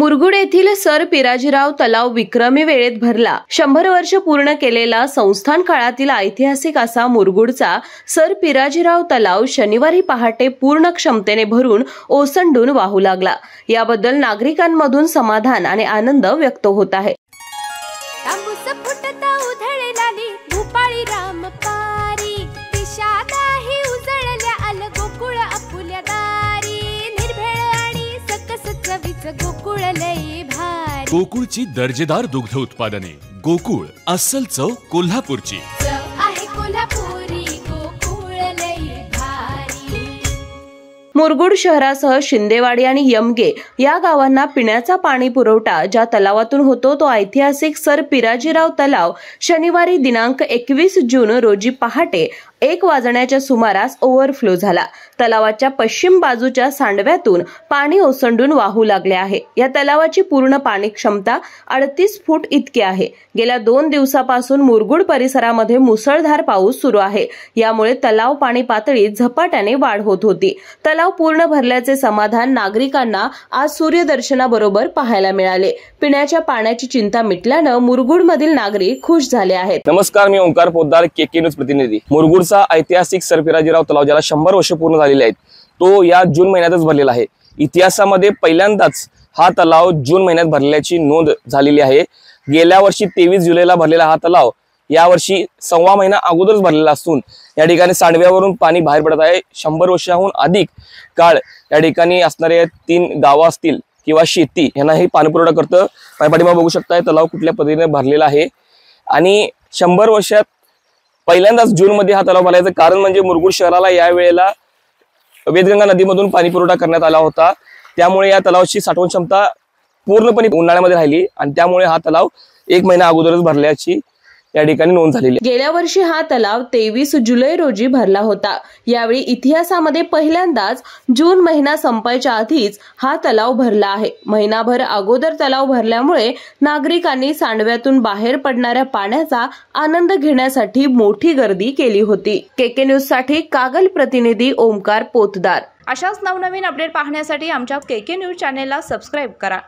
मुरगुड येथील सर पिराजीराव तलाव विक्रमी वेळेत भरला। 100 वर्ष पूर्ण केलेला संस्थान काळातील ऐतिहासिक असा मुरगुडचा सर पिराजीराव तलाव शनिवारी पहाटे पूर्ण क्षमतेने भरून ओसंडून वाहू लागला। याबद्दल नागरिकांमधून समाधान आणि आनंद व्यक्त होत आहे। गोकुळची दर्जेदार दुग्ध उत्पादने। गोकुळ अस्सल चव कोल्हापूरची। मुरगुड शहरासह शिंदेवाडी आणि यमगे या गावांना पिण्याचा पाणी पुरवठा ज्या तलावातून होतो तो ऐतिहासिक सर पिराजीराव तलाव शनिवारी दिनांक 21 जून रोजी पहाटे 1 वाजण्याच्या सुमारास ओव्हरफ्लो झाला। तलावाच्या पश्चिम बाजूच्या सांडव्यातून पाणी ओसंडून वाहू लागले आहे। या तलावाची पूर्ण पाणी क्षमता 38 फूट इतकी आहे। गेल्या 2 दिवसापासून मुरगुड परिसरामध्ये मुसळधार पाऊस सुरू आहे। यामुळे तलाव पाणी पातळीत झपाट्याने वाढ होत होती। तलाव पूर्ण भरल्याचे समाधान नागरिकांना आज सूर्यदर्शनाबरोबर पाहायला मिळाले। पिण्याच्या पाण्याची चिंता मिटल्याने मुरगुडमधील नागरिक खुश झाले आहेत। नमस्कार, मी ओंकार पोद्दार, केके न्यूज प्रतिनिधी। मुरगुडचा ऐतिहासिक सर पिराजीराव तलाव ज्याला 100 वर्ष पूर्ण झालेले आहेत तो या जून महिन्यातच भरलेला आहे। इतिहासामध्ये पहिल्यांदाच हा तलाव जून महिन्यात भरल्याची नोंद झालेली आहे। गेल्या वर्षी 23 जुलैला भरलेला हा तलाव यावर्षी 1.25 महिना अगोदरच भरलेला असून या ठिकाणी सांडव्यावरून पाणी बाहेर पडत आहे। 100 वर्षाहून अधिक काळ या ठिकाणी असणारे 3 गावं असतील किंवा शेती यांना हे पाणीपुरवठा करतं। पाठीमागे बघू शकताय तलाव कुठल्या पद्धतीने भरलेला आहे आणि 100 वर्षात पहिल्यांदाच जून मध्ये हा तलाव भरायचं कारण म्हणजे मुरगुड शहराला या वेळेला वेदगंगा नदीमधून पाणी पुरवठा करण्यात आला होता। त्यामुळे या तलावाची साठवण क्षमता पूर्णपणे उन्हाळ्यामध्ये राहिली आणि त्यामुळे हा तलाव 1 महिना अगोदरच भरल्याची या ठिकाणी नोंद झालेली आहे। गेल्या वर्षी हा तलाव 23 जुलै रोजी भरला होता। यावेळी इतिहासामध्ये पहिल्यांदाच जून महिना संपायच्या आधीच हा तलाव भरला आहे। महिनाभर अगोदर तलाव भरल्यामुळे नागरिकांनी सांडव्यातून बाहेर पडणाऱ्या पाण्याचा आनंद घेण्यासाठी मोठी गर्दी केली होती। केके न्यूज साठी कागल प्रतिनिधी ओंकार पोतदार। अशाच नवनवीन अपडेट पाहण्यासाठी आमच्या केके न्यूज चॅनेलला सबस्क्राइब करा।